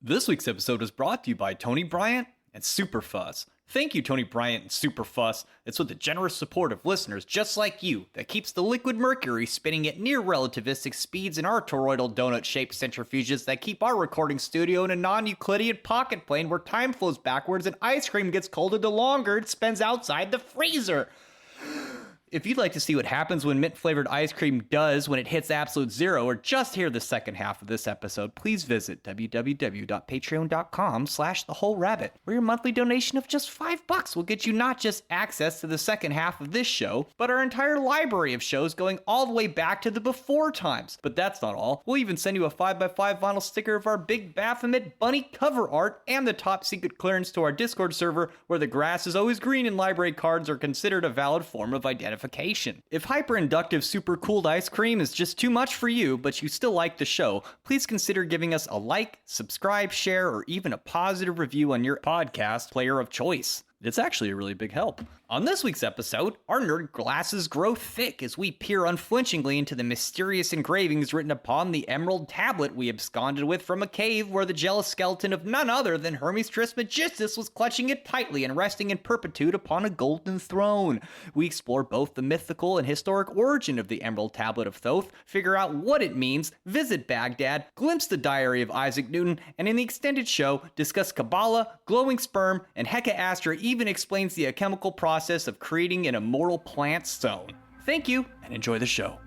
This week's episode is brought to you by Tony Bryant and Superfuzz. Thank you, Tony Bryant and Superfuzz. It's with the generous support of listeners just like you that keeps the liquid mercury spinning at near relativistic speeds in our toroidal donut-shaped centrifuges that keep our recording studio in a non-Euclidean pocket plane where time flows backwards and ice cream gets colder the longer it spends outside the freezer. If you'd like to see what happens when mint-flavored ice cream does when it hits absolute zero, or just hear the second half of this episode, please visit www.patreon.com/thewholerabbit, where your monthly donation of just $5 will get you not just access to the second half of this show, but our entire library of shows going all the way back to the before times. But that's not all. We'll even send you a 5x5 vinyl sticker of our Big Baphomet bunny cover art and the top secret clearance to our Discord server, where the grass is always green and library cards are considered a valid form of identification. If hyper-inductive super-cooled ice cream is just too much for you, but you still like the show, please consider giving us a like, subscribe, share, or even a positive review on your podcast player of choice. It's actually a really big help. On this week's episode, our nerd glasses grow thick as we peer unflinchingly into the mysterious engravings written upon the Emerald Tablet we absconded with from a cave where the jealous skeleton of none other than Hermes Trismagistus was clutching it tightly and resting in perpetuity upon a golden throne. We explore both the mythical and historic origin of the Emerald Tablet of Thoth, figure out what it means, visit Baghdad, glimpse the diary of Isaac Newton, and in the extended show, discuss Kabbalah, glowing sperm, and Hecaastra even explains the alchemical process of creating an immortal plant stone. Thank you, and enjoy the show.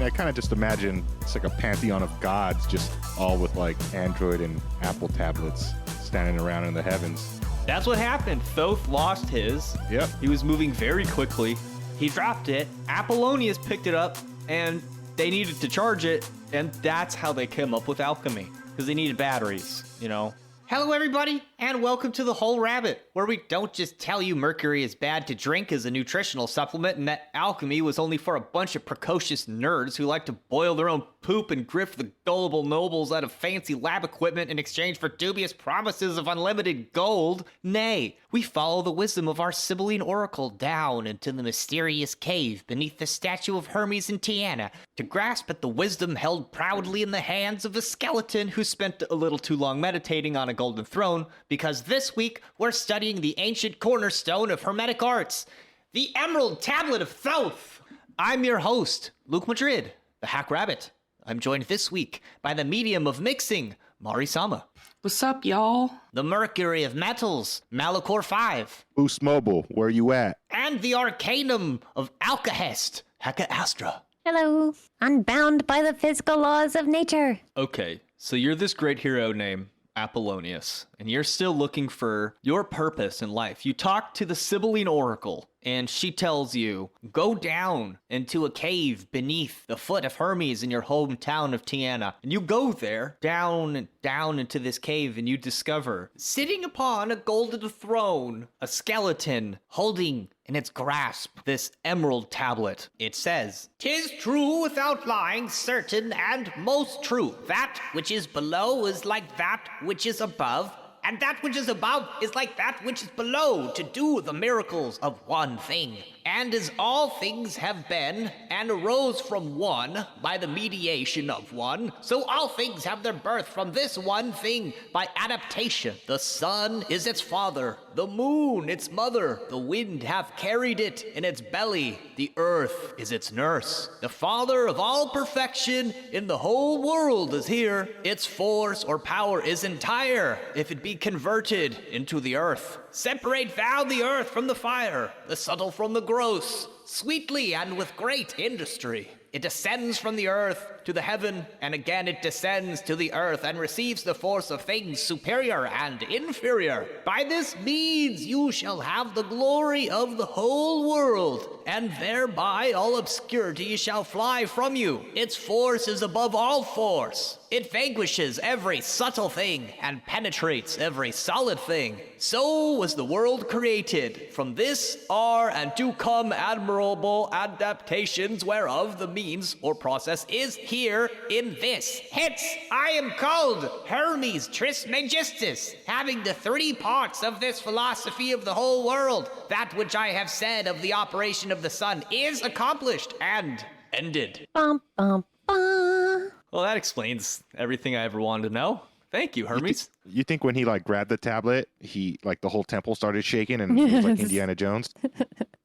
I kind of just imagine it's like a pantheon of gods, just all with like Android and Apple tablets standing around in the heavens. That's what happened. Thoth lost his. Yep. He was moving very quickly. He dropped it. Appolonius picked it up, and they needed to charge it, and that's how they came up with alchemy, because they needed batteries, you know. Hello, everybody, and welcome to The Whole Rabbit, where we don't just tell you mercury is bad to drink as a nutritional supplement and that alchemy was only for a bunch of precocious nerds who like to boil their own poop and grift the gullible nobles out of fancy lab equipment in exchange for dubious promises of unlimited gold. Nay, we follow the wisdom of our Sibylline oracle down into the mysterious cave beneath the statue of Hermes in Tyana to grasp at the wisdom held proudly in the hands of a skeleton who spent a little too long meditating on a golden throne, because this week we're studying the ancient cornerstone of hermetic arts, the Emerald Tablet of Thoth. I'm your host, Luke Madrid, the Hack Rabbit. I'm joined this week by the medium of mixing, Mari Sama. What's up, y'all? The Mercury of Metals, Malachor 5. Boost Mobile, where you at? And the Arcanum of Alcahest, Hecaastra. Hello. Unbound by the physical laws of nature. Okay, so you're this great hero named Appolonius, and you're still looking for your purpose in life. You talk to the Sibylline oracle, and she tells you, go down into a cave beneath the foot of Hermes in your hometown of Tyana. And you go there, down and down into this cave, and you discover, sitting upon a golden throne, a skeleton holding in its grasp this emerald tablet. It says, "'Tis true without lying, certain and most true. That which is below is like that which is above, and that which is above is like that which is below, to do the miracles of one thing. And as all things have been, and arose from one, by the mediation of one, so all things have their birth from this one thing, by adaptation. The sun is its father, the moon its mother, the wind hath carried it in its belly, the earth is its nurse. The father of all perfection in the whole world is here. Its force or power is entire, if it be converted into the earth. Separate thou the earth from the fire, the subtle from the gross, sweetly and with great industry. It descends from the earth to the heaven, and again it descends to the earth and receives the force of things superior and inferior. By this means you shall have the glory of the whole world, and thereby all obscurity shall fly from you. Its force is above all force. It vanquishes every subtle thing and penetrates every solid thing. So was the world created. From this are and do come admirable adaptations, whereof the means or process is here in this. Hence, I am called Hermes Trismagistus, having the 3 parts of this philosophy of the whole world. That which I have said of the operation of the sun is accomplished and ended. Bum, bum, bum. Well, that explains everything I ever wanted to know. Thank you, Hermes. You think when he like grabbed the tablet, he like the whole temple started shaking and it was like Indiana Jones?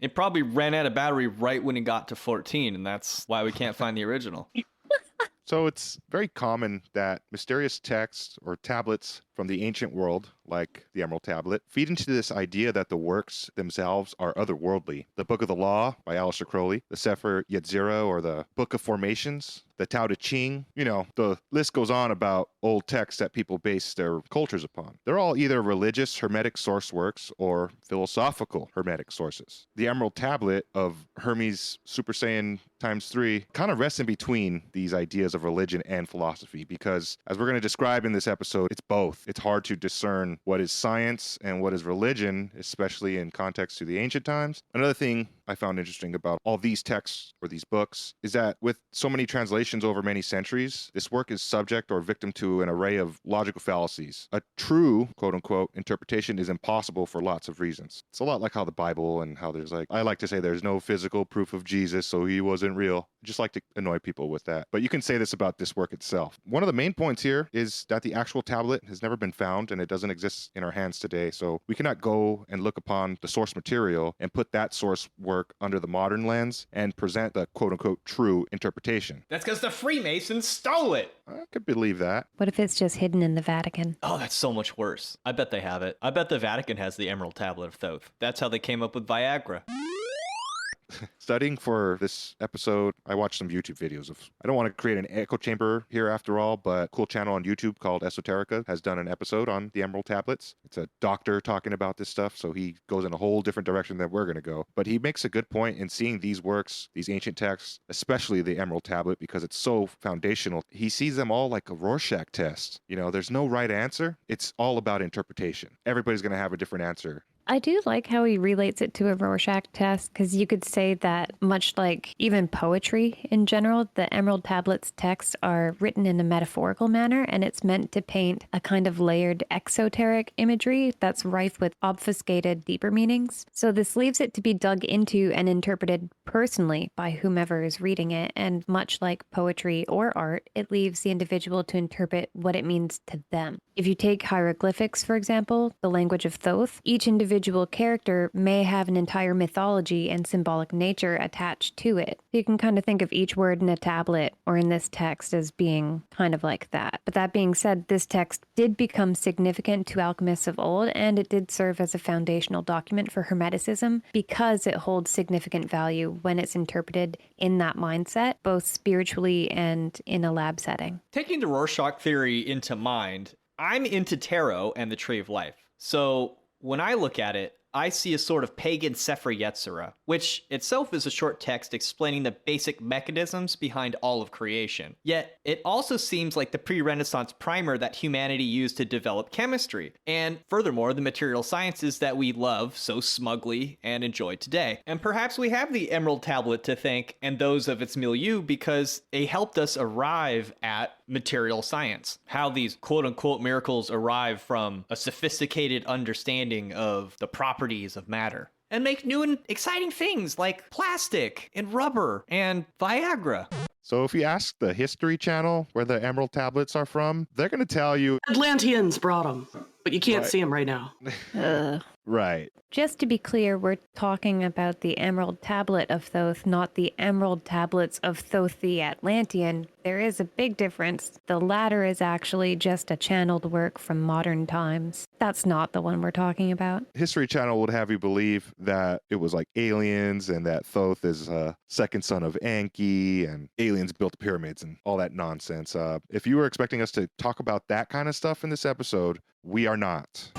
It probably ran out of battery right when it got to 14, and that's why we can't find the original. So it's very common that mysterious texts or tablets from the ancient world, like the Emerald Tablet, feed into this idea that the works themselves are otherworldly. The Book of the Law by Aleister Crowley, the Sefer Yetzirah or the Book of Formations, the Tao Te Ching, the list goes on about old texts that people base their cultures upon. They're all either religious Hermetic source works or philosophical Hermetic sources. The Emerald Tablet of Hermes Super Saiyan times 3 kind of rests in between these ideas of religion and philosophy because, as we're going to describe in this episode, it's both. It's hard to discern what is science and what is religion, especially in context to the ancient times. Another thing I found interesting about all these texts or these books is that with so many translations over many centuries, this work is subject or victim to an array of logical fallacies. A true, quote unquote, interpretation is impossible for lots of reasons. It's a lot like how the Bible and how there's I like to say there's no physical proof of Jesus, so he wasn't real. I just like to annoy people with that. But you can say this about this work itself. One of the main points here is that the actual tablet has never been found and it doesn't exist in our hands today. So we cannot go and look upon the source material and put that source work under the modern lens and present the quote unquote true interpretation. That's because the Freemasons stole it. I could believe that. What if it's just hidden in the Vatican? Oh, that's so much worse. I bet they have it. I bet the Vatican has the Emerald Tablet of Thoth. That's how they came up with Viagra. Studying for this episode, I watched some YouTube videos of, I don't want to create an echo chamber here after all, but a cool channel on YouTube called Esoterica has done an episode on the Emerald Tablets. It's a doctor talking about this stuff, so he goes in a whole different direction than we're going to go. But he makes a good point in seeing these works, these ancient texts, especially the Emerald Tablet, because it's so foundational. He sees them all like a Rorschach test. There's no right answer. It's all about interpretation. Everybody's going to have a different answer. I do like how he relates it to a Rorschach test, because you could say that much like even poetry in general, the Emerald Tablet's texts are written in a metaphorical manner, and it's meant to paint a kind of layered exoteric imagery that's rife with obfuscated deeper meanings. So this leaves it to be dug into and interpreted personally by whomever is reading it, and much like poetry or art, it leaves the individual to interpret what it means to them. If you take hieroglyphics, for example, the language of Thoth, each individual character may have an entire mythology and symbolic nature attached to it. You can kind of think of each word in a tablet or in this text as being kind of like that. But that being said, this text did become significant to alchemists of old, and it did serve as a foundational document for hermeticism because it holds significant value when it's interpreted in that mindset, both spiritually and in a lab setting. Taking the Rorschach theory into mind, I'm into tarot and the Tree of Life. So when I look at it, I see a sort of pagan Sefer Yetzirah, which itself is a short text explaining the basic mechanisms behind all of creation. Yet, it also seems like the pre-Renaissance primer that humanity used to develop chemistry, and furthermore, the material sciences that we love so smugly and enjoy today. And perhaps we have the Emerald Tablet to thank, and those of its milieu, because they helped us arrive at material science. How these quote-unquote miracles arrive from a sophisticated understanding of the properties of matter and make new and exciting things like plastic and rubber and Viagra. So if you ask the History Channel where the Emerald Tablets are from, they're going to tell you Atlanteans brought them, but you can't see them right now. right. Just to be clear, we're talking about the Emerald Tablet of Thoth, not the Emerald Tablets of Thoth the Atlantean. There is a big difference. The latter is actually just a channeled work from modern times. That's not the one we're talking about. History Channel would have you believe that it was like aliens and that Thoth is a second son of Enki and aliens built the pyramids and all that nonsense. If you were expecting us to talk about that kind of stuff in this episode, we are not.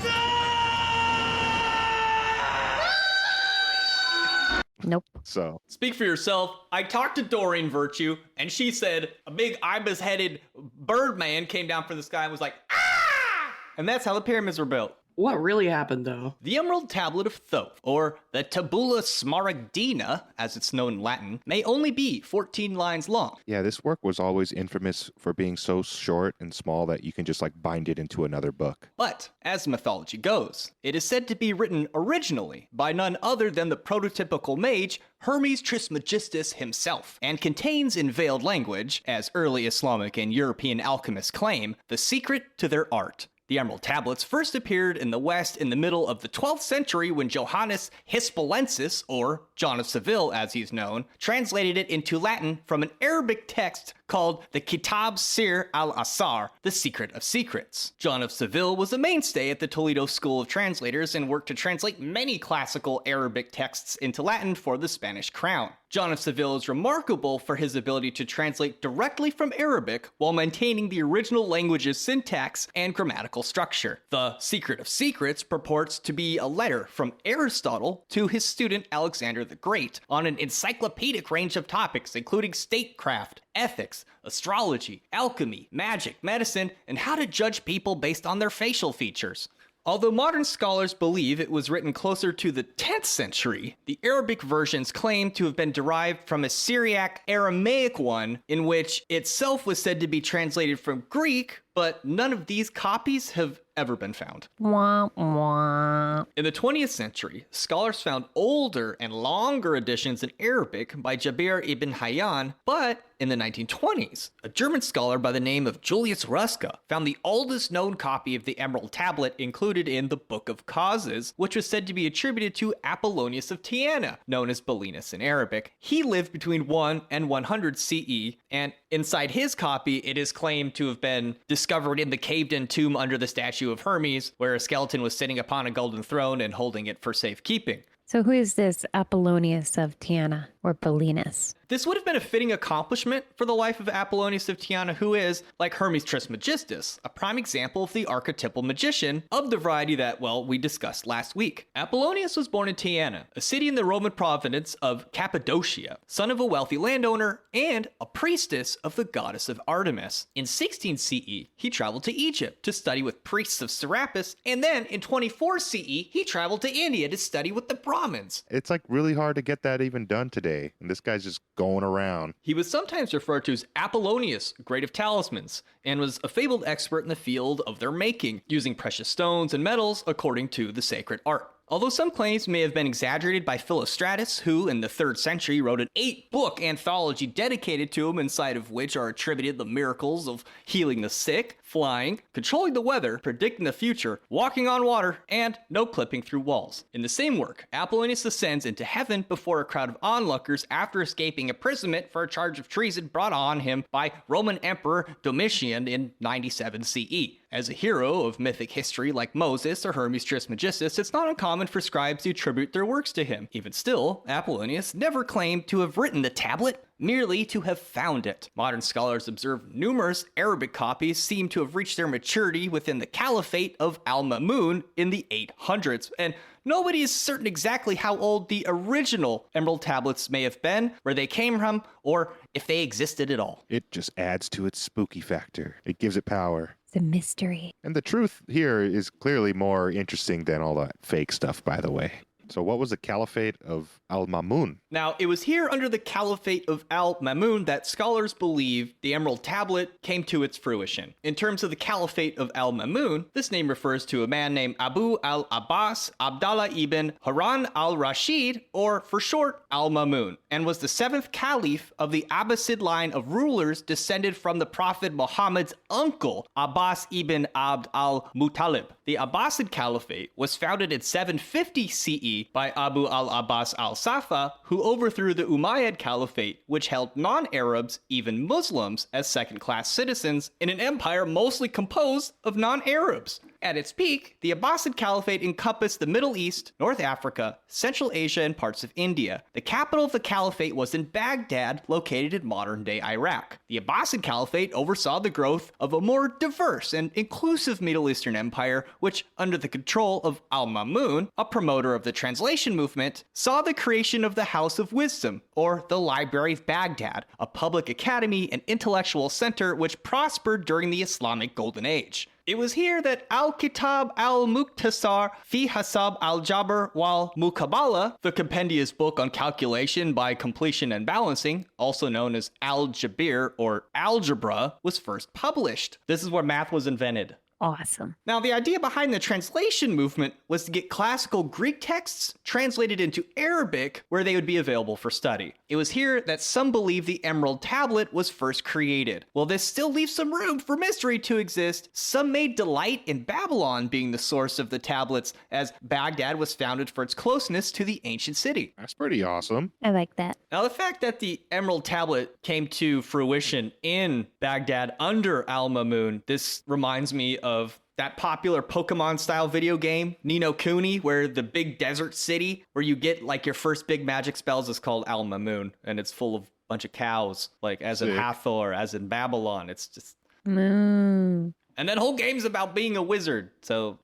Nope. So Speak for yourself. I talked to Doreen Virtue, and she said a big ibis-headed bird man came down from the sky and was like, ah! And that's how the pyramids were built. What really happened, though? The Emerald Tablet of Thoth, or the Tabula Smaragdina, as it's known in Latin, may only be 14 lines long. yeah, this work was always infamous for being so short and small that you can just like bind it into another book. But, as mythology goes, it is said to be written originally by none other than the prototypical mage Hermes Trismagistus himself, and contains in veiled language, as early Islamic and European alchemists claim, the secret to their art. The Emerald Tablets first appeared in the West in the middle of the 12th century when Johannes Hispalensis, or John of Seville as he's known, translated it into Latin from an Arabic text called the Kitab Sir al-Asar, the Secret of Secrets. John of Seville was a mainstay at the Toledo School of Translators and worked to translate many classical Arabic texts into Latin for the Spanish crown. John of Seville is remarkable for his ability to translate directly from Arabic while maintaining the original language's syntax and grammatical structure. The Secret of Secrets purports to be a letter from Aristotle to his student Alexander the Great on an encyclopedic range of topics including statecraft, ethics, astrology, alchemy, magic, medicine, and how to judge people based on their facial features. Although modern scholars believe it was written closer to the 10th century, the Arabic versions claim to have been derived from a Syriac Aramaic one, in which itself was said to be translated from Greek, but none of these copies have ever been found. Wah, wah. In the 20th century, scholars found older and longer editions in Arabic by Jabir ibn Hayyan, but in the 1920s, a German scholar by the name of Julius Ruska found the oldest known copy of the Emerald Tablet included in the Book of Causes, which was said to be attributed to Appolonius of Tyana, known as Belinus in Arabic. He lived between 1 and 100 CE, and inside his copy, it is claimed to have been discovered in the caved-in tomb under the statue of Hermes, where a skeleton was sitting upon a golden throne and holding it for safekeeping. So who is this Appolonius of Tyana, or Belinus? This would have been a fitting accomplishment for the life of Appolonius of Tyana, who is, like Hermes Trismagistus, a prime example of the archetypal magician of the variety that, well, we discussed last week. Appolonius was born in Tyana, a city in the Roman province of Cappadocia, son of a wealthy landowner and a priestess of the goddess of Artemis. In 16 CE, he traveled to Egypt to study with priests of Serapis, and then in 24 CE, he traveled to India to study with the Brahmins. It's like really hard to get that even done today. And this guy's just going around. He was sometimes referred to as Apollonius, Great of Talismans, and was a fabled expert in the field of their making, using precious stones and metals according to the sacred art. Although some claims may have been exaggerated by Philostratus, who in the 3rd century wrote an 8-book anthology dedicated to him, inside of which are attributed the miracles of healing the sick, flying, controlling the weather, predicting the future, walking on water, and no clipping through walls. In the same work, Apollonius ascends into heaven before a crowd of onlookers after escaping imprisonment for a charge of treason brought on him by Roman Emperor Domitian in 97 CE. As a hero of mythic history like Moses or Hermes Trismagistus, it's not uncommon for scribes to attribute their works to him. Even still, Apollonius never claimed to have written the tablet, merely to have found it. Modern scholars observe numerous Arabic copies seem to have reached their maturity within the Caliphate of Al-Mamun in the 800s, and nobody is certain exactly how old the original Emerald Tablets may have been, where they came from, or if they existed at all. It just adds to its spooky factor. It gives it power. It's a mystery. And the truth here is clearly more interesting than all that fake stuff, by the way. So what was the Caliphate of Al-Mamun? Now, it was here under the Caliphate of Al-Mamun that scholars believe the Emerald Tablet came to its fruition. In terms of the Caliphate of Al-Mamun, this name refers to a man named Abu al-Abbas Abdallah ibn Harun al-Rashid, or for short, Al-Mamun, and was the 7th caliph of the Abbasid line of rulers descended from the Prophet Muhammad's uncle, Abbas ibn Abd al-Muttalib. The Abbasid Caliphate was founded in 750 CE by Abu al-Abbas al-Safa, who overthrew the Umayyad Caliphate, which held non-Arabs, even Muslims, as second-class citizens in an empire mostly composed of non-Arabs. At its peak, the Abbasid Caliphate encompassed the Middle East, North Africa, Central Asia, and parts of India. The capital of the caliphate was in Baghdad, located in modern-day Iraq. The Abbasid Caliphate oversaw the growth of a more diverse and inclusive Middle Eastern empire, which, under the control of Al-Mamun, a promoter of the translation movement, saw the creation of the House of Wisdom, or the Library of Baghdad, a public academy and intellectual center which prospered during the Islamic Golden Age. It was here that Al-Kitab al-Muqtasar fi Hasab al-Jabr wal Muqabala, the compendious book on calculation by completion and balancing, also known as Al-Jabir or algebra, was first published. This is where math was invented. Awesome. Now, the idea behind the translation movement was to get classical Greek texts translated into Arabic where they would be available for study. It was here that some believe the Emerald Tablet was first created. While this still leaves some room for mystery to exist, some may delight in Babylon being the source of the tablets, as Baghdad was founded for its closeness to the ancient city. That's pretty awesome. I like that. Now, the fact that the Emerald Tablet came to fruition in Baghdad under Al-Mamun, this reminds me of that popular Pokemon-style video game, Ni no Kuni, where the big desert city where you get like your first big magic spells is called Al-Mamun, and it's full of a bunch of cows, like as in Sick. Hathor, as in Babylon. It's just... Moon. And that whole game's about being a wizard. So,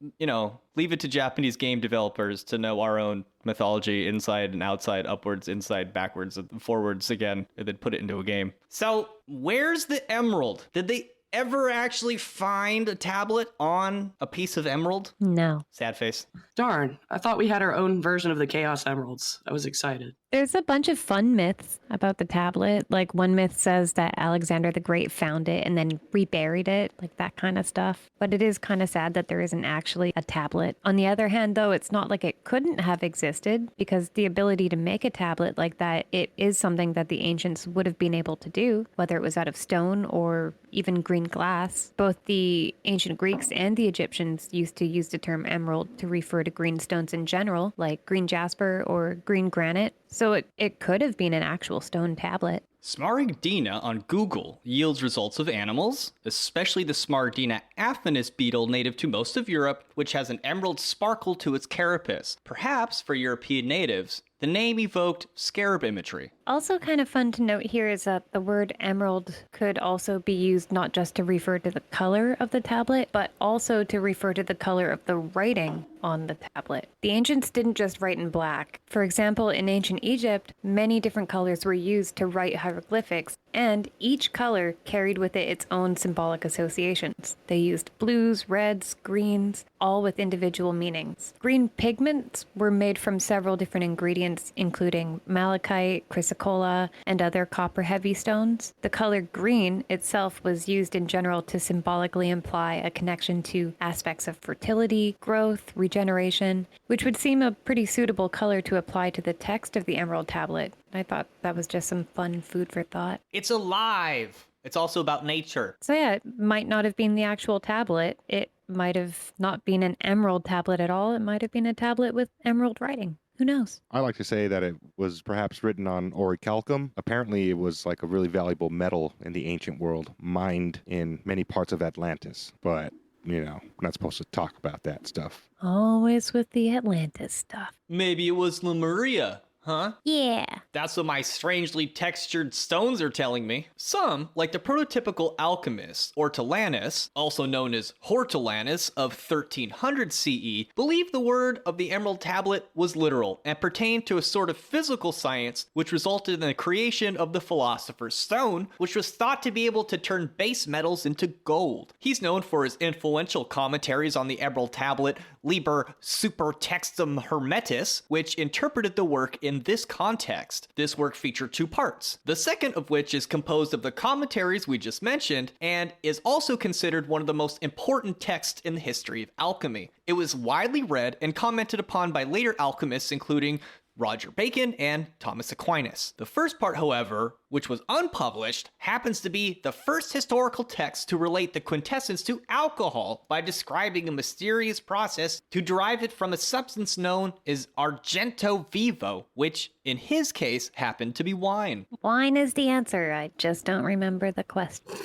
leave it to Japanese game developers to know our own mythology inside and outside, upwards, inside, backwards, and forwards again, and then put it into a game. So, where's the emerald? Did they ever actually find a tablet on a piece of emerald? No. Sad face. Darn, I thought we had our own version of the Chaos Emeralds. I was excited. There's a bunch of fun myths about the tablet. Like one myth says that Alexander the Great found it and then reburied it, like that kind of stuff. But it is kind of sad that there isn't actually a tablet. On the other hand, though, it's not like it couldn't have existed, because the ability to make a tablet like that, it is something that the ancients would have been able to do, whether it was out of stone or even green glass. Both the ancient Greeks and the Egyptians used to use the term emerald to refer to green stones in general, like green jasper or green granite. So it could have been an actual stone tablet. Smaragdina on Google yields results of animals, especially the Smaragdina affinis beetle native to most of Europe, which has an emerald sparkle to its carapace. Perhaps for European natives, the name evoked scarab imagery. Also kind of fun to note here is that the word emerald could also be used not just to refer to the color of the tablet, but also to refer to the color of the writing on the tablet. The ancients didn't just write in black. For example, in ancient Egypt, many different colors were used to write hieroglyphics, and each color carried with it its own symbolic associations. They used blues, reds, greens, all with individual meanings. Green pigments were made from several different ingredients, including malachite, chrysocolla, and other copper-heavy stones. The color green itself was used in general to symbolically imply a connection to aspects of fertility, growth, regeneration, which would seem a pretty suitable color to apply to the text of the Emerald Tablet. I thought that was just some fun food for thought. It's alive. It's also about nature. So yeah, it might not have been the actual tablet. It might have not been an emerald tablet at all. It might have been a tablet with emerald writing. Who knows? I like to say that it was perhaps written on orichalcum. Apparently, it was like a really valuable metal in the ancient world, mined in many parts of Atlantis. But, we're not supposed to talk about that stuff. Always with the Atlantis stuff. Maybe it was Lemuria. Huh? Yeah. That's what my strangely textured stones are telling me. Some, like the prototypical alchemist, Ortolanus, also known as Hortolanus of 1300 CE, believed the word of the Emerald Tablet was literal and pertained to a sort of physical science which resulted in the creation of the Philosopher's Stone, which was thought to be able to turn base metals into gold. He's known for his influential commentaries on the Emerald Tablet, Liber Super Textum Hermetis, which interpreted the work in this context. This work featured two parts, the second of which is composed of the commentaries we just mentioned and is also considered one of the most important texts in the history of alchemy. It was widely read and commented upon by later alchemists, including Roger Bacon and Thomas Aquinas. The first part, however, which was unpublished, happens to be the first historical text to relate the quintessence to alcohol by describing a mysterious process to derive it from a substance known as argento vivo, which in his case happened to be wine. Wine is the answer. I just don't remember the question.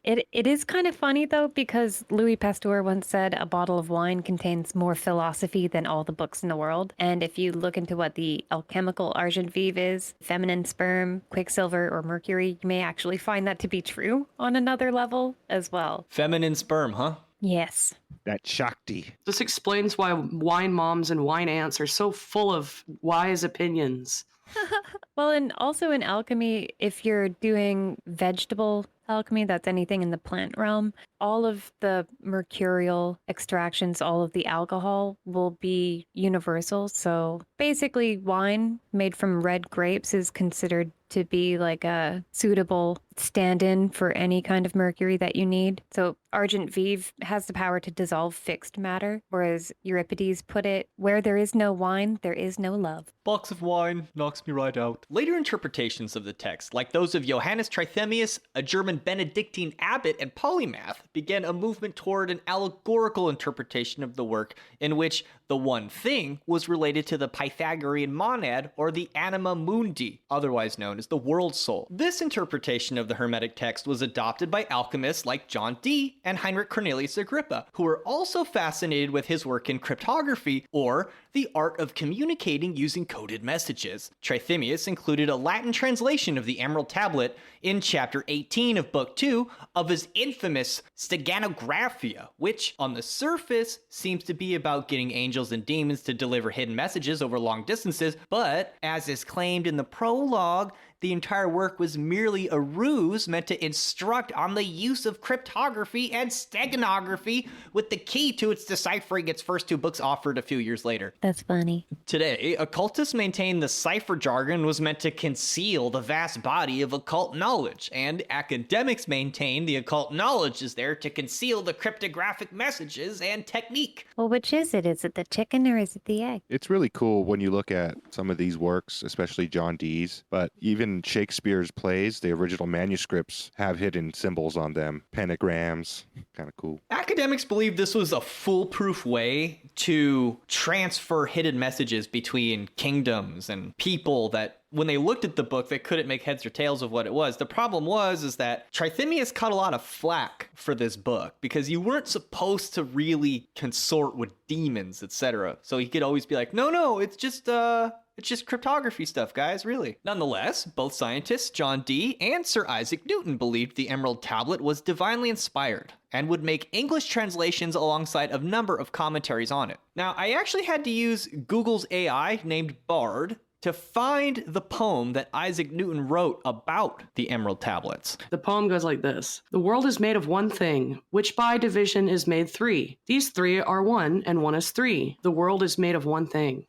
It is kind of funny, though, because Louis Pasteur once said a bottle of wine contains more philosophy than all the books in the world. And if you look into what the alchemical argent vive is, feminine sperm, quicksilver, or mercury, you may actually find that to be true on another level as well. Feminine sperm, huh? Yes. That Shakti. This explains why wine moms and wine aunts are so full of wise opinions. Well, and also in alchemy, if you're doing vegetable alchemy, that's anything in the plant realm, all of the mercurial extractions, all of the alcohol will be universal. So basically, wine made from red grapes is considered to be like a suitable stand-in for any kind of mercury that you need. So argent vive has the power to dissolve fixed matter, whereas Euripides put it, where there is no wine, there is no love. Box of wine knocks me right out. Later interpretations of the text, like those of Johannes Trithemius, a German Benedictine abbot and polymath, began a movement toward an allegorical interpretation of the work in which the one thing was related to the Pythagorean monad or the anima mundi, otherwise known as the world soul. This interpretation of the Hermetic text was adopted by alchemists like John Dee and Heinrich Cornelius Agrippa, who were also fascinated with his work in cryptography, or the art of communicating using coded messages. Trithemius included a Latin translation of the Emerald Tablet in chapter 18 of book 2 of his infamous Steganographia, which on the surface seems to be about getting angels and demons to deliver hidden messages over long distances, but as is claimed in the prologue, the entire work was merely a ruse meant to instruct on the use of cryptography and steganography, with the key to its deciphering its first two books offered a few years later. That's funny. Today, occultists maintain the cipher jargon was meant to conceal the vast body of occult knowledge, and academics maintain the occult knowledge is there to conceal the cryptographic messages and technique. Well, which is it? Is it the chicken or is it the egg? It's really cool when you look at some of these works, especially John Dee's, but even Shakespeare's plays, the original manuscripts have hidden symbols on them, pentagrams, kind of cool. Academics believe this was a foolproof way to transfer hidden messages between kingdoms and people that when they looked at the book, they couldn't make heads or tails of what it was. The problem is that Trithemius caught a lot of flack for this book because you weren't supposed to really consort with demons, etc. So he could always be like, no, it's just cryptography stuff, guys, really. Nonetheless, both scientists, John Dee and Sir Isaac Newton, believed the Emerald Tablet was divinely inspired and would make English translations alongside a number of commentaries on it. Now, I actually had to use Google's AI named Bard to find the poem that Isaac Newton wrote about the Emerald Tablets. The poem goes like this. The world is made of one thing, which by division is made three. These three are one, and one is three. The world is made of one thing.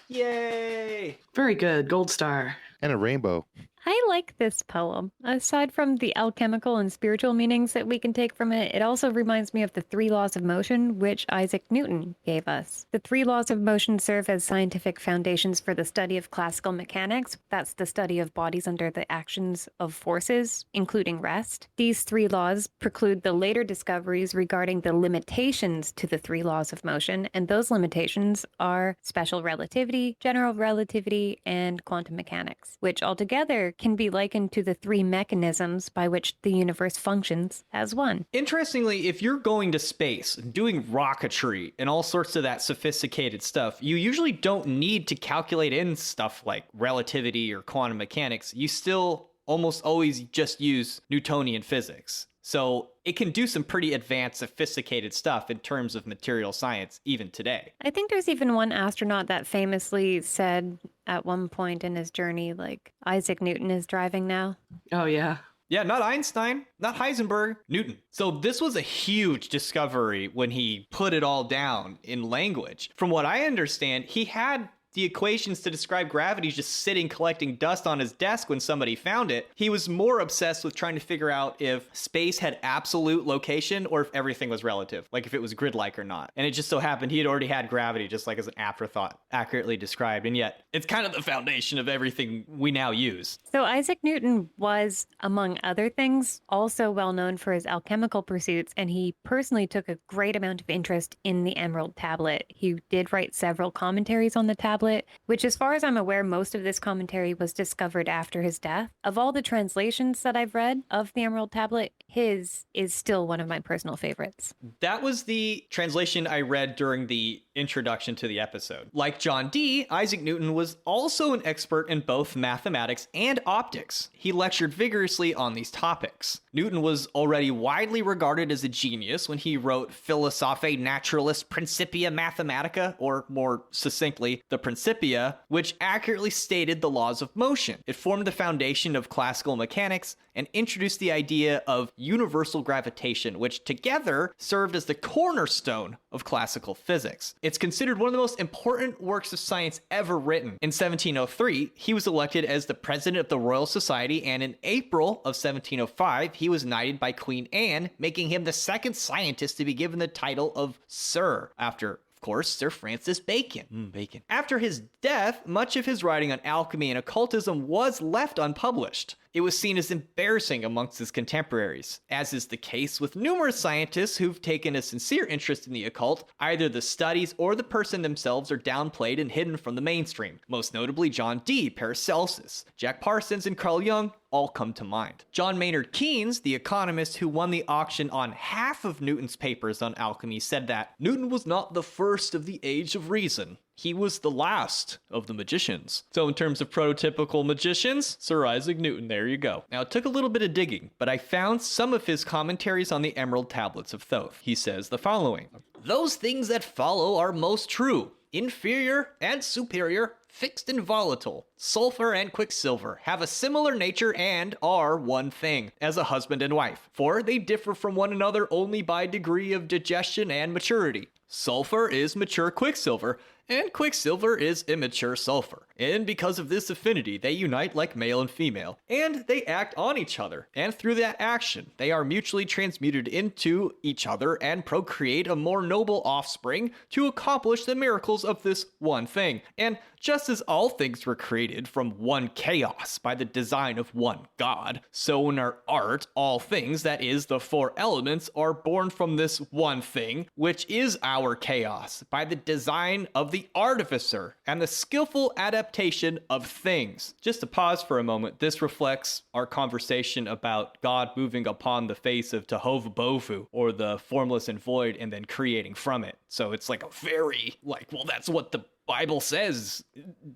Yay! Very good. Gold star. And a rainbow. I like this poem. Aside from the alchemical and spiritual meanings that we can take from it, it also reminds me of the 3 laws of motion, which Isaac Newton gave us. The 3 laws of motion serve as scientific foundations for the study of classical mechanics. That's the study of bodies under the actions of forces, including rest. These 3 laws preclude the later discoveries regarding the limitations to the 3 laws of motion, and those limitations are special relativity, general relativity, and quantum mechanics, which altogether can be likened to the 3 mechanisms by which the universe functions as one. Interestingly, if you're going to space, doing rocketry and all sorts of that sophisticated stuff, you usually don't need to calculate in stuff like relativity or quantum mechanics. You still almost always just use Newtonian physics. So it can do some pretty advanced, sophisticated stuff in terms of material science, even today. I think there's even one astronaut that famously said at one point in his journey, like, Isaac Newton is driving now. Oh, yeah. Yeah, not Einstein, not Heisenberg, Newton. So this was a huge discovery when he put it all down in language. From what I understand, he had the equations to describe gravity just sitting collecting dust on his desk when somebody found it. He was more obsessed with trying to figure out if space had absolute location or if everything was relative, like if it was grid-like or not. And it just so happened he had already had gravity just like as an afterthought, accurately described. And yet it's kind of the foundation of everything we now use. So Isaac Newton was, among other things, also well known for his alchemical pursuits, and he personally took a great amount of interest in the Emerald Tablet. He did write several commentaries on the tablet, Tablet, which as far as I'm aware, most of this commentary was discovered after his death. Of all the translations that I've read of the Emerald Tablet, his is still one of my personal favorites. That was the translation I read during the introduction to the episode. Like John Dee, Isaac Newton was also an expert in both mathematics and optics. He lectured vigorously on these topics. Newton was already widely regarded as a genius when he wrote Philosophiae Naturalis Principia Mathematica, or more succinctly, the Principia, which accurately stated the laws of motion. It formed the foundation of classical mechanics and introduced the idea of universal gravitation, which together served as the cornerstone of classical physics. It's considered one of the most important works of science ever written. In 1703, he was elected as the president of the Royal Society, and in April of 1705, he was knighted by Queen Anne, making him the second scientist to be given the title of Sir, after, of course, Sir Francis Bacon. Bacon. After his death, much of his writing on alchemy and occultism was left unpublished. It was seen as embarrassing amongst his contemporaries. As is the case with numerous scientists who've taken a sincere interest in the occult, either the studies or the person themselves are downplayed and hidden from the mainstream. Most notably John Dee, Paracelsus, Jack Parsons, and Carl Jung all come to mind. John Maynard Keynes, the economist who won the auction on half of Newton's papers on alchemy, said that Newton was not the first of the age of reason. He was the last of the magicians. So in terms of prototypical magicians, Sir Isaac Newton, there you go. Now, it took a little bit of digging, but I found some of his commentaries on the Emerald Tablets of Thoth. He says the following: "Those things that follow are most true. Inferior and superior, fixed and volatile, sulfur and quicksilver, have a similar nature and are one thing, as a husband and wife, for they differ from one another only by degree of digestion and maturity. Sulfur is mature quicksilver, and quicksilver is immature sulfur. And because of this affinity, they unite like male and female, and they act on each other. And through that action, they are mutually transmuted into each other and procreate a more noble offspring to accomplish the miracles of this one thing. And just as all things were created from one chaos by the design of one God, so in our art, all things, that is, the four elements, are born from this one thing, which is our chaos, by the design of the artificer and the skillful adaptation of things." Just to pause for a moment, this reflects our conversation about God moving upon the face of Tohu Bohu, or the formless and void, and then creating from it. So it's like a very, well, that's what the Bible says,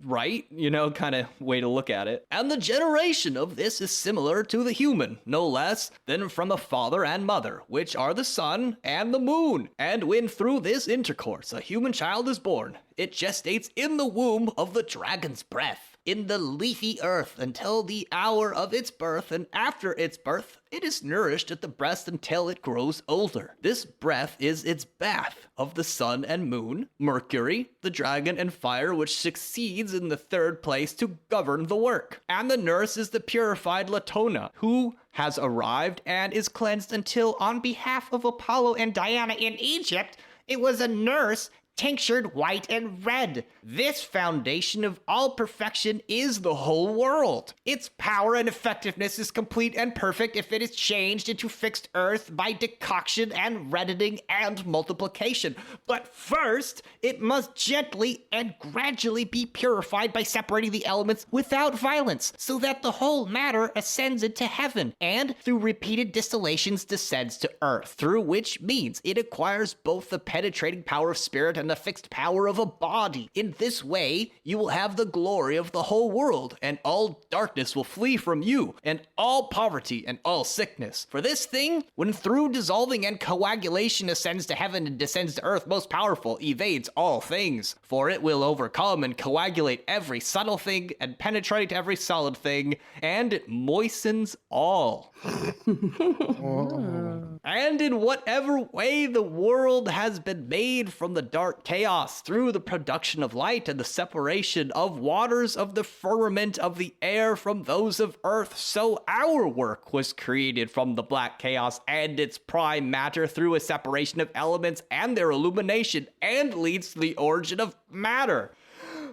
right? Kind of way to look at it. "And the generation of this is similar to the human, no less than from a father and mother, which are the sun and the moon. And when through this intercourse a human child is born, it gestates in the womb of the dragon's breath, in the leafy earth until the hour of its birth, and after its birth it is nourished at the breast until it grows older. This breath is its bath of the sun and moon, Mercury, the dragon, and fire, which succeeds in the third place to govern the work. And the nurse is the purified Latona, who has arrived and is cleansed until, on behalf of Apollo and Diana in Egypt, it was a nurse tinctured white and red. This foundation of all perfection is the whole world. Its power and effectiveness is complete and perfect if it is changed into fixed earth by decoction and reddening and multiplication. But first, it must gently and gradually be purified by separating the elements without violence, so that the whole matter ascends into heaven, and through repeated distillations descends to earth, through which means it acquires both the penetrating power of spirit and the fixed power of a body. In this way, you will have the glory of the whole world, and all darkness will flee from you, and all poverty and all sickness. For this thing, when through dissolving and coagulation ascends to heaven and descends to earth, most powerful, evades all things. For it will overcome and coagulate every subtle thing and penetrate every solid thing, and it moistens all. And in whatever way the world has been made from the dark chaos through the production of light and the separation of waters of the firmament of the air from those of earth, so our work was created from the black chaos and its prime matter through a separation of elements and their illumination, and leads to the origin of matter.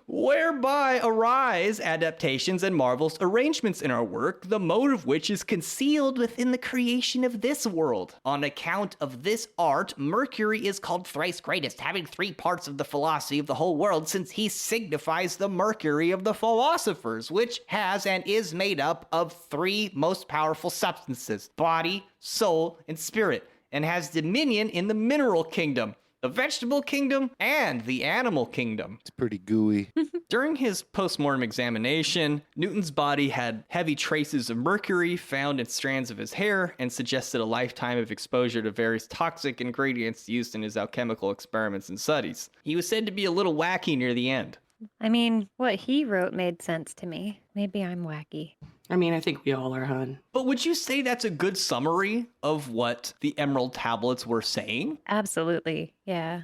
Whereby arise adaptations and marvelous arrangements in our work, the mode of which is concealed within the creation of this world. On account of this art, Mercury is called thrice greatest, having 3 parts of the philosophy of the whole world, since he signifies the Mercury of the philosophers, which has and is made up of 3 most powerful substances, body, soul, and spirit, and has dominion in the mineral kingdom, the vegetable kingdom, and the animal kingdom. It's pretty gooey. During his postmortem examination, Newton's body had heavy traces of mercury found in strands of his hair and suggested a lifetime of exposure to various toxic ingredients used in his alchemical experiments and studies. He was said to be a little wacky near the end. I mean, what he wrote made sense to me. Maybe I'm wacky. I mean, I think we all are, hun. But would you say that's a good summary of what the Emerald Tablets were saying? Absolutely. Yeah.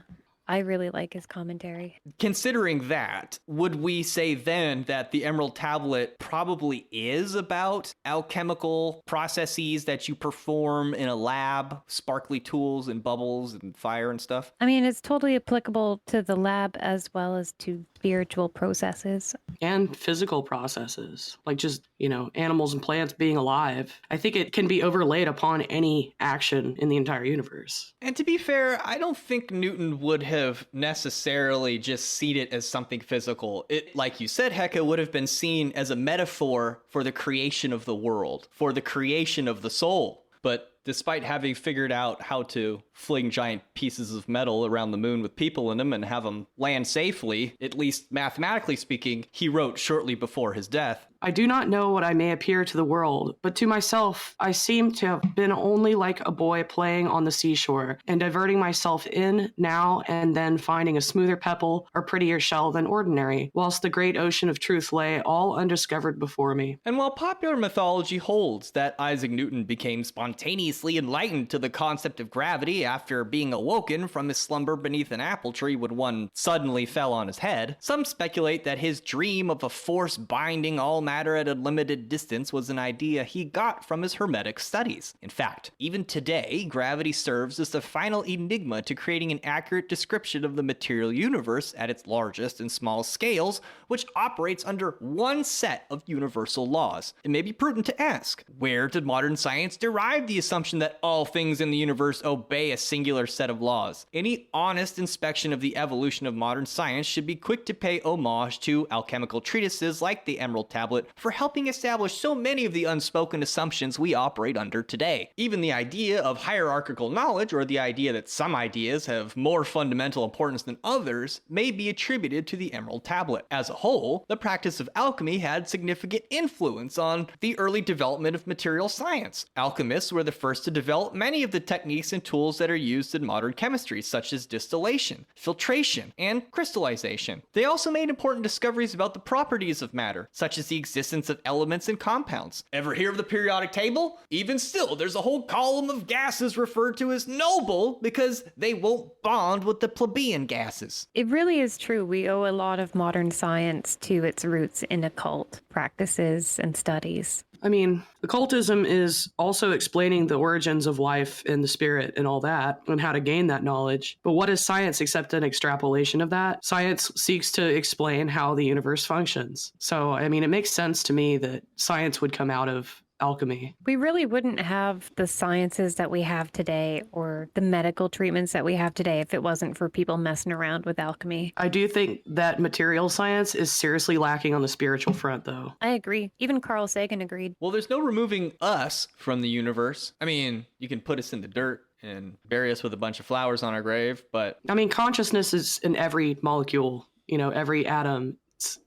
I really like his commentary. Considering that, would we say then that the Emerald Tablet probably is about alchemical processes that you perform in a lab, sparkly tools and bubbles and fire and stuff? I mean, it's totally applicable to the lab as well as to spiritual processes. And physical processes, like just, animals and plants being alive. I think it can be overlaid upon any action in the entire universe. And to be fair, I don't think Newton would have necessarily just seen it as something physical. It, like you said, Hecka, would have been seen as a metaphor for the creation of the world, for the creation of the soul. But despite having figured out how to fling giant pieces of metal around the moon with people in them and have them land safely, at least mathematically speaking, he wrote shortly before his death, I do not know what I may appear to the world, but to myself I seem to have been only like a boy playing on the seashore and diverting myself in now and then finding a smoother pebble or prettier shell than ordinary, whilst the great ocean of truth lay all undiscovered before me. And while popular mythology holds that Isaac Newton became spontaneously enlightened to the concept of gravity after being awoken from his slumber beneath an apple tree when one suddenly fell on his head, some speculate that his dream of a force binding all matter at a limited distance was an idea he got from his Hermetic studies. In fact, even today, gravity serves as the final enigma to creating an accurate description of the material universe at its largest and smallest scales, which operates under one set of universal laws. It may be prudent to ask, where did modern science derive the assumption that all things in the universe obey a singular set of laws? Any honest inspection of the evolution of modern science should be quick to pay homage to alchemical treatises like the Emerald Tablet for helping establish so many of the unspoken assumptions we operate under today. Even the idea of hierarchical knowledge, or the idea that some ideas have more fundamental importance than others, may be attributed to the Emerald Tablet. As a whole, the practice of alchemy had significant influence on the early development of material science. Alchemists were the first to develop many of the techniques and tools that are used in modern chemistry, such as distillation, filtration, and crystallization. They also made important discoveries about the properties of matter, such as the existence of elements and compounds. Ever hear of the periodic table? Even still, there's a whole column of gases referred to as noble because they won't bond with the plebeian gases. It really is true. We owe a lot of modern science to its roots in occult practices and studies. I mean, occultism is also explaining the origins of life and the spirit and all that, and how to gain that knowledge. But what is science except an extrapolation of that? Science seeks to explain how the universe functions. So, I mean, it makes sense to me that science would come out of alchemy. We really wouldn't have the sciences that we have today or the medical treatments that we have today if it wasn't for people messing around with alchemy. I do think that material science is seriously lacking on the spiritual front, though. I agree. Even Carl Sagan agreed. Well, there's no removing us from the universe. I mean, you can put us in the dirt and bury us with a bunch of flowers on our grave, but... I mean, consciousness is in every molecule, every atom.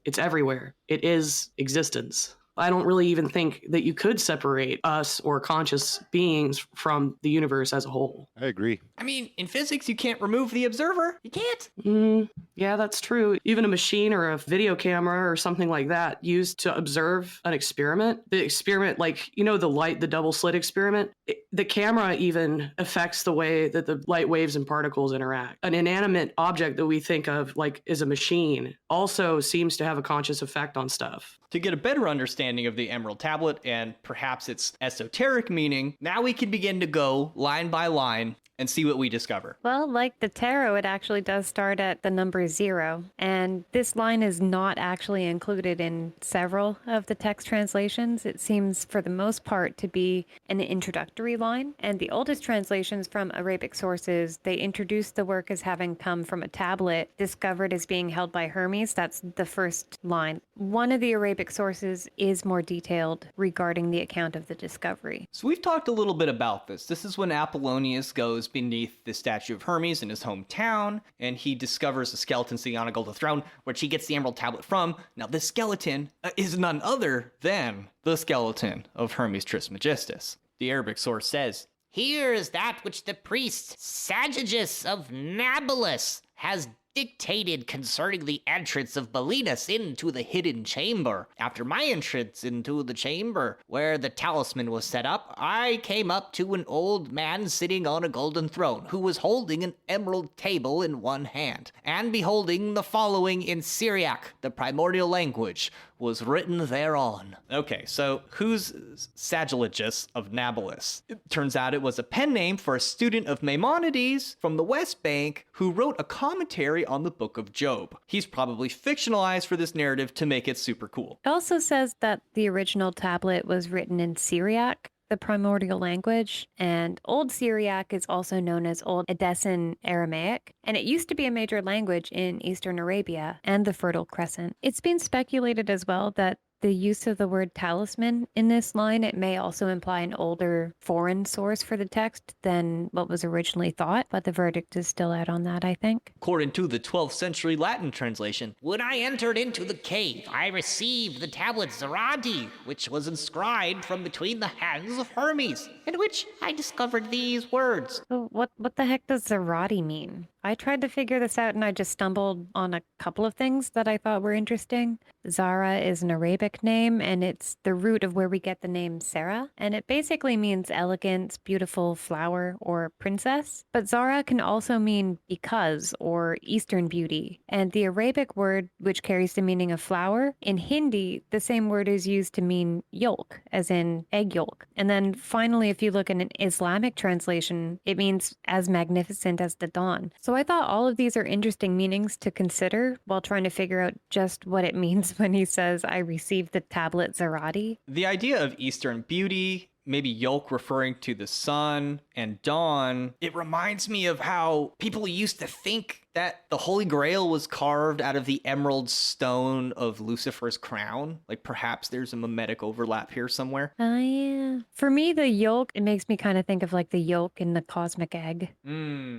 It's everywhere. It is existence. I don't really even think that you could separate us or conscious beings from the universe as a whole. I agree. I mean, in physics, you can't remove the observer. You can't. Yeah, that's true. Even a machine or a video camera or something like that used to observe an experiment. The experiment, like, the light, the double slit experiment, the camera even affects the way that the light waves and particles interact. An inanimate object that we think of like is a machine also seems to have a conscious effect on stuff. To get a better understanding of the Emerald Tablet and perhaps its esoteric meaning, now we can begin to go line by line and see what we discover. Well, like the tarot, it actually does start at the number 0. And this line is not actually included in several of the text translations. It seems, for the most part, to be an introductory line. And the oldest translations from Arabic sources, they introduce the work as having come from a tablet discovered as being held by Hermes. That's the first line. One of the Arabic sources is more detailed regarding the account of the discovery. So we've talked a little bit about this. This is when Apollonius goes beneath the statue of Hermes in his hometown, and he discovers a skeleton sitting on a golden throne, which he gets the Emerald Tablet from. Now, this skeleton is none other than the skeleton of Hermes Trismagistus. The Arabic source says, "Here is that which the priest Sagittarius of Nablus has dictated concerning the entrance of Belinus into the hidden chamber. After my entrance into the chamber where the talisman was set up, I came up to an old man sitting on a golden throne, who was holding an emerald table in one hand, and beholding the following in Syriac, the primordial language, was written thereon." Okay, so who's Sagittarius of Nablus? It turns out it was a pen name for a student of Maimonides from the West Bank who wrote a commentary on the Book of Job. He's probably fictionalized for this narrative to make it super cool. It also says that the original tablet was written in Syriac, the primordial language, and Old Syriac is also known as Old Edessan Aramaic, and it used to be a major language in Eastern Arabia and the Fertile Crescent. It's been speculated as well that the use of the word talisman in this line, it may also imply an older foreign source for the text than what was originally thought, but the verdict is still out on that, I think. According to the 12th century Latin translation, "When I entered into the cave, I received the tablet Zaradi, which was inscribed from between the hands of Hermes, in which I discovered these words." So what the heck does Zarati mean? I tried to figure this out and I just stumbled on a couple of things that I thought were interesting. Zara is an Arabic name and it's the root of where we get the name Sarah. And it basically means elegance, beautiful, flower, or princess. But Zara can also mean because or Eastern beauty. And the Arabic word, which carries the meaning of flower, in Hindi, the same word is used to mean yolk, as in egg yolk. And then finally, if you look in an Islamic translation, it means as magnificent as the dawn. So I thought all of these are interesting meanings to consider while trying to figure out just what it means when he says, "I received the tablet Zarati." the idea of Eastern beauty, maybe yolk referring to the sun, and dawn, it reminds me of how people used to think that the Holy Grail was carved out of the emerald stone of Lucifer's crown. Like perhaps there's a mimetic overlap here somewhere. Oh, yeah. For me, the yolk, it makes me kind of think of like the yolk in the cosmic egg.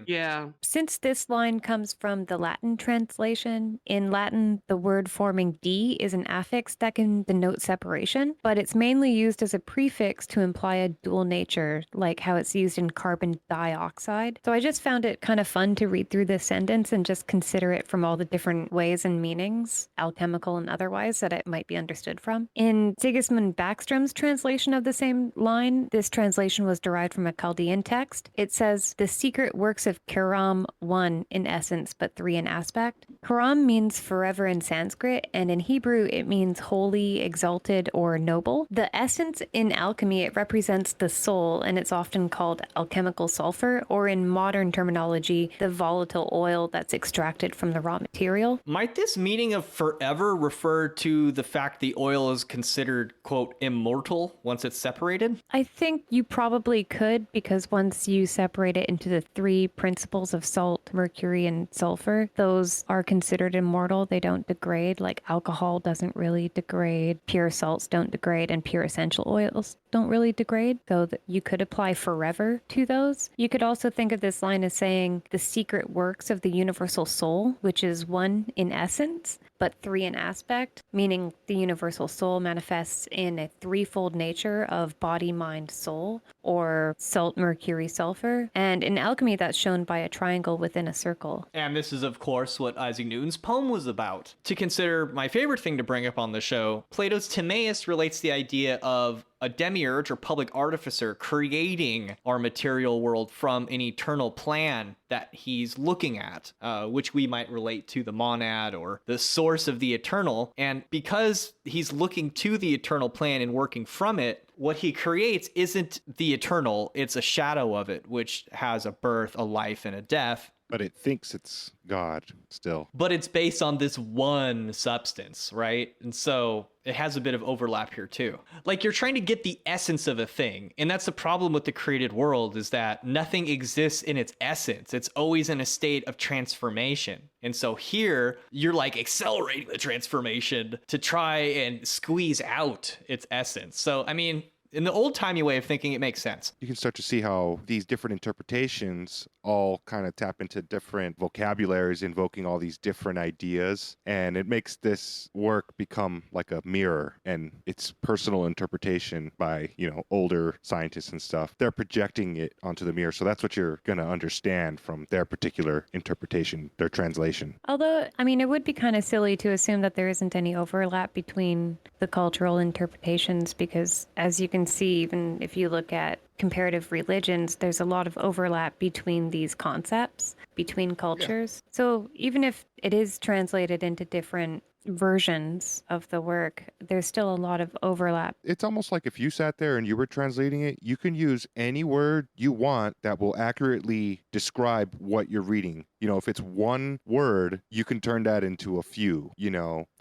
Yeah. Since this line comes from the Latin translation, in Latin, the word forming D is an affix that can denote separation, but it's mainly used as a prefix to imply a dual nature, like how it's used in carbon dioxide. So I just found it kind of fun to read through this sentence and just consider it from all the different ways and meanings, alchemical and otherwise, that it might be understood from. In Sigismund Backstrom's translation of the same line, this translation was derived from a Chaldean text. It says, "The secret works of Karam, one in essence, but three in aspect." Karam means forever in Sanskrit, and in Hebrew, it means holy, exalted, or noble. The essence in alchemy, it represents the soul, and it's often called alchemical sulfur, or in modern terminology, the volatile oil that's extracted from the raw material. Might this meaning of forever refer to the fact the oil is considered, quote, immortal once it's separated? I think you probably could, because once you separate it into the three principles of salt, mercury, and sulfur, those are considered immortal. They don't degrade, like alcohol doesn't really degrade, pure salts don't degrade, and pure essential oils don't really degrade, though you could apply forever to those. You could also think of this line as saying the secret works of the universal soul, which is one in essence, but three in aspect, meaning the universal soul manifests in a threefold nature of body, mind, soul, or salt, mercury, sulfur. And in alchemy, that's shown by a triangle within a circle. And this is, of course, what Isaac Newton's poem was about. To consider my favorite thing to bring up on the show, Plato's Timaeus relates the idea of a demiurge or public artificer creating our material world from an eternal plan that he's looking at, which we might relate to the monad or the source of the eternal. And because he's looking to the eternal plan and working from it, what he creates isn't the eternal, it's a shadow of it, which has a birth, a life, and a death. But it thinks it's God still. But it's based on this one substance, right? And so it has a bit of overlap here too. Like, you're trying to get the essence of a thing. And that's the problem with the created world, is that nothing exists in its essence. It's always in a state of transformation. And so here you're like accelerating the transformation to try and squeeze out its essence. So, I mean, in the old-timey way of thinking, it makes sense. You can start to see how these different interpretations all kind of tap into different vocabularies, invoking all these different ideas. And it makes this work become like a mirror, and it's personal interpretation by, older scientists and stuff. They're projecting it onto the mirror. So that's what you're going to understand from their particular interpretation, their translation. Although, I mean, it would be kind of silly to assume that there isn't any overlap between the cultural interpretations, because as you can see, even if you look at comparative religions, there's a lot of overlap between these concepts, between cultures. Yeah. So even if it is translated into different versions of the work, there's still a lot of overlap. It's almost like if you sat there and you were translating it, you can use any word you want that will accurately describe what you're reading. If it's one word, you can turn that into a few,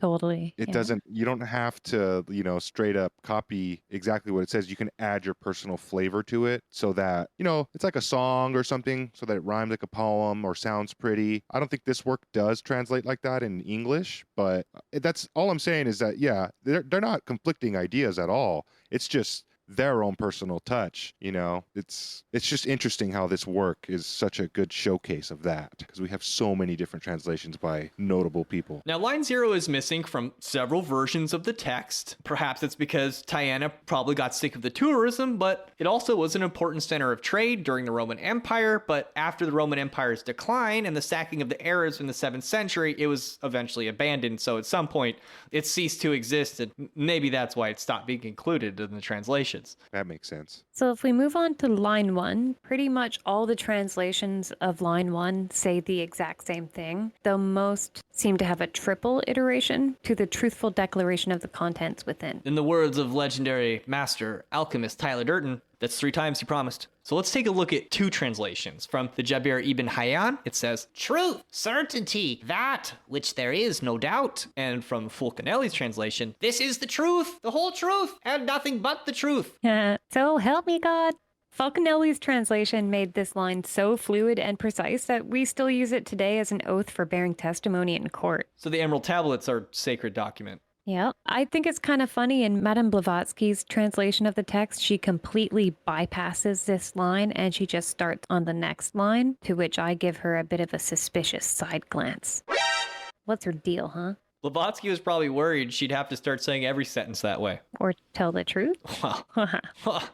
Totally. It doesn't, you don't have to, straight up copy exactly what it says. You can add your personal flavor to it so that, it's like a song or something, so that it rhymes like a poem or sounds pretty. I don't think this work does translate like that in English, but that's all I'm saying, is that, yeah, they're not conflicting ideas at all. It's just their own personal touch. It's just interesting how this work is such a good showcase of that, because we have so many different translations by notable people. Now, line 0 is missing from several versions of the text. Perhaps it's because Tyana probably got sick of the tourism, but it also was an important center of trade during the Roman Empire. But after the Roman Empire's decline and the sacking of the Arabs in the 7th century, it was eventually abandoned. So at some point it ceased to exist, and maybe that's why it stopped being included in the translation. That makes sense. So if we move on to line 1, pretty much all the translations of line 1 say the exact same thing, though most seem to have a triple iteration to the truthful declaration of the contents within. In the words of legendary master alchemist Tyler Durden, that's 3 times he promised. So let's take a look at 2 translations. From the Jabir ibn Hayyan, it says, truth, certainty, that which there is no doubt. And from Fulcanelli's translation, this is the truth, the whole truth, and nothing but the truth. So help me God. Fulcanelli's translation made this line so fluid and precise that we still use it today as an oath for bearing testimony in court. So the Emerald Tablets are sacred document. Yeah, I think it's kind of funny. In Madame Blavatsky's translation of the text, she completely bypasses this line and she just starts on the next line, to which I give her a bit of a suspicious side glance. What's her deal, huh? Blavatsky was probably worried she'd have to start saying every sentence that way. Or tell the truth. Wow.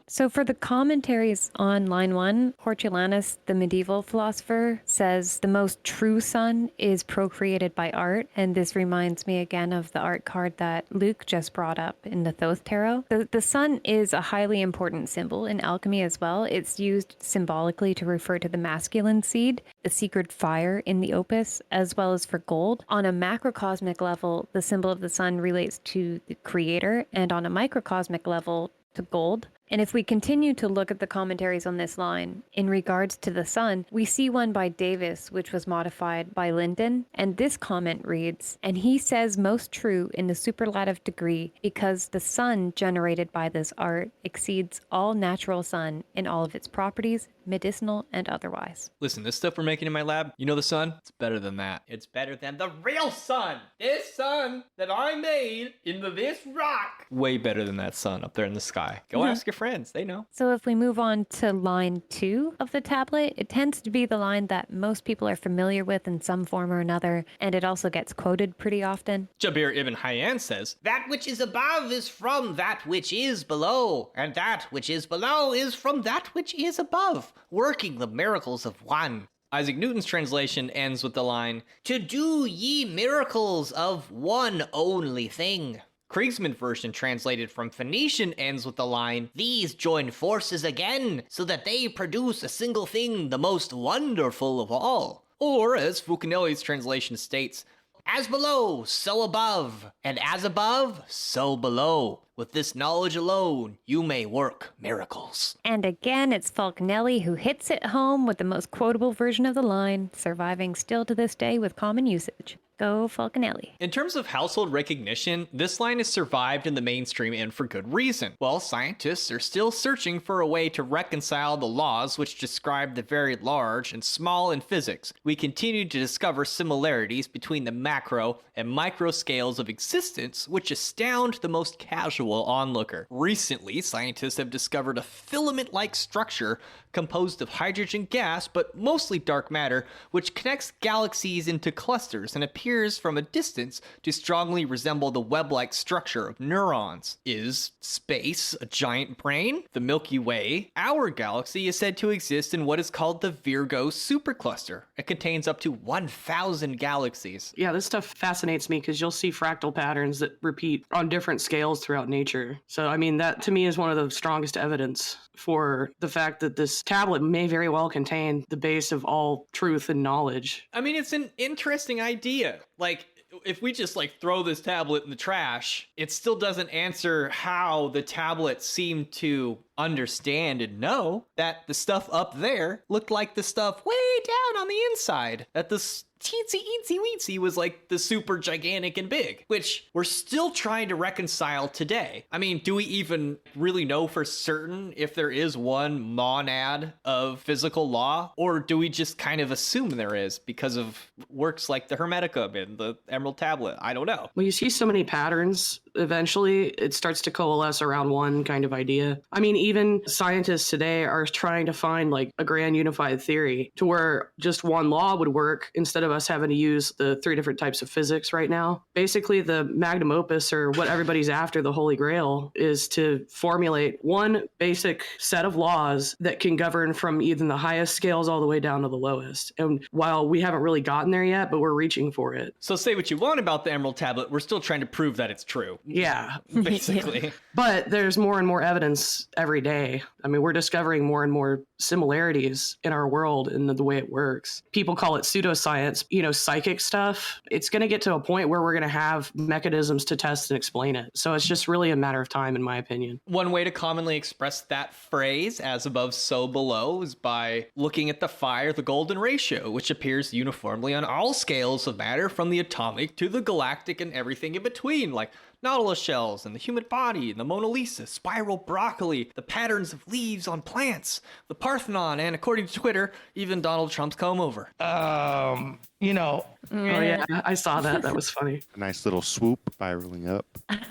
So for the commentaries on line 1, Hortulanus, the medieval philosopher, says the most true sun is procreated by art. And this reminds me again of the art card that Luke just brought up in the Thoth Tarot. The sun is a highly important symbol in alchemy as well. It's used symbolically to refer to the masculine seed, the secret fire in the opus, as well as for gold. On a macrocosmic level, the symbol of the sun relates to the creator, and on a microcosmic level to gold. And if we continue to look at the commentaries on this line, in regards to the sun, we see one by Davis, which was modified by Linden. And this comment reads, and he says most true in the superlative degree, because the sun generated by this art exceeds all natural sun in all of its properties, medicinal and otherwise. Listen, this stuff we're making in my lab, the sun? It's better than that. It's better than the real sun. This sun that I made into this rock. Way better than that sun up there in the sky. Go ask your friends. They know. So if we move on to line 2 of the tablet, it tends to be the line that most people are familiar with in some form or another, and it also gets quoted pretty often. Jabir ibn Hayyan says, that which is above is from that which is below, and that which is below is from that which is above, working the miracles of one. Isaac Newton's translation ends with the line, to do ye miracles of one only thing. Kriegsman version translated from Phoenician ends with the line, "These join forces again, so that they produce a single thing, the most wonderful of all." Or, as Fulcanelli's translation states, "As below, so above, and as above, so below. With this knowledge alone, you may work miracles." And again, it's Falconelli who hits it home with the most quotable version of the line, surviving still to this day with common usage. Go Falconelli. In terms of household recognition, this line has survived in the mainstream and for good reason. While scientists are still searching for a way to reconcile the laws which describe the very large and small in physics, we continue to discover similarities between the macro and micro scales of existence which astound the most casual onlooker. Recently, scientists have discovered a filament-like structure composed of hydrogen gas, but mostly dark matter, which connects galaxies into clusters and appears from a distance to strongly resemble the web-like structure of neurons. Is space a giant brain? The Milky Way, our galaxy, is said to exist in what is called the Virgo supercluster. It contains up to 1,000 galaxies. Yeah, this stuff fascinates me because you'll see fractal patterns that repeat on different scales throughout nature. So, I mean, that to me is one of the strongest evidence for the fact that this tablet may very well contain the base of all truth and knowledge. I mean, it's an interesting idea. Like, if we just throw this tablet in the trash, it still doesn't answer how the tablet seemed to understand and know that the stuff up there looked like the stuff way down on the inside. That the teensy eensy weensy was the super gigantic and big, which we're still trying to reconcile today. I mean, do we even really know for certain if there is one monad of physical law, or do we just kind of assume there is because of works like the Hermeticum and the Emerald Tablet? I don't know. When you see so many patterns, eventually it starts to coalesce around one kind of idea. I mean, even scientists today are trying to find a grand unified theory to where just one law would work instead of us having to use the 3 different types of physics right now. Basically, the magnum opus, or what everybody's after, the Holy Grail, is to formulate one basic set of laws that can govern from even the highest scales all the way down to the lowest. And while we haven't really gotten there yet, but we're reaching for it. So say what you want about the Emerald Tablet, we're still trying to prove that it's true. Yeah. Basically. But there's more and more evidence every day. I mean, we're discovering more and more similarities in our world and the way it works. People call it pseudoscience, psychic stuff. It's going to get to a point where we're going to have mechanisms to test and explain it. So it's just really a matter of time, in my opinion. One way to commonly express that phrase, as above, so below, is by looking at the phi, or the golden ratio, which appears uniformly on all scales of matter, from the atomic to the galactic and everything in between, like nautilus shells and the human body and the Mona Lisa, spiral broccoli, the patterns of leaves on plants, the Parthenon, and according to Twitter, even Donald Trump's comb over. Oh yeah, I saw that. That was funny. A nice little swoop spiraling up. I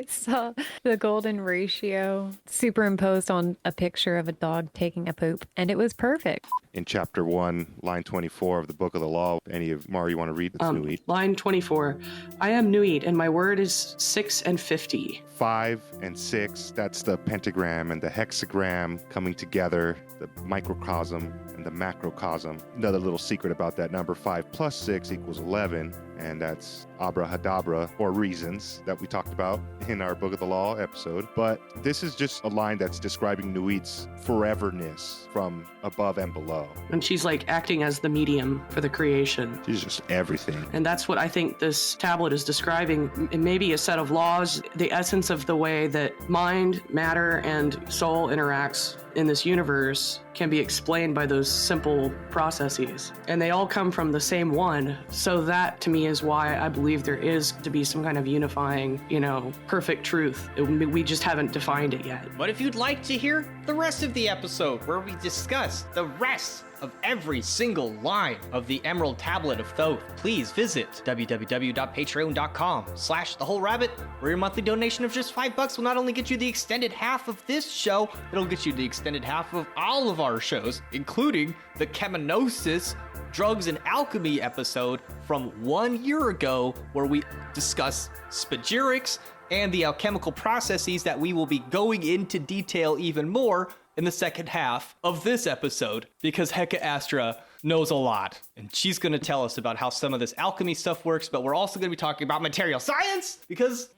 saw the golden ratio superimposed on a picture of a dog taking a poop, and it was perfect. In chapter 1, line 24 of the Book of the Law, any of Mara you want to read? That's Nuit. Line 24. I am Nuit, and my word is 6 and 50. 5 and 6, that's the pentagram and the hexagram coming together, the microcosm and the macrocosm. Another little secret about that number, 5 plus 6 equals 11, and that's abrahadabra, or reasons, that we talked about in our Book of the Law episode. But this is just a line that's describing Nuit's foreverness from above and below. And she's acting as the medium for the creation. She's just everything. And that's what I think this tablet is describing. It may be a set of laws, the essence of the way that mind, matter, and soul interacts in this universe can be explained by those simple processes. And they all come from the same one. So that, to me, is why I believe there is to be some kind of unifying, perfect truth. We just haven't defined it yet. But if you'd like to hear the rest of the episode where we discuss the rest of every single line of the Emerald Tablet of Thoth, please visit www.patreon.com/thewholerabbit, where your monthly donation of just $5 will not only get you the extended half of this show, it'll get you the extended half of all of our shows, including the Cheminosis Drugs and Alchemy episode from 1 year ago, where we discuss spagyrics and the alchemical processes that we will be going into detail even more in the second half of this episode, because Hecka Astra knows a lot, and she's going to tell us about how some of this alchemy stuff works, but we're also going to be talking about material science because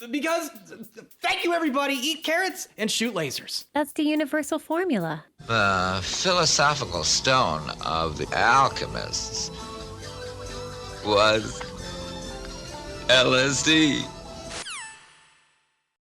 thank you everybody, eat carrots and shoot lasers. That's the universal formula. The philosophical stone of the alchemists was LSD.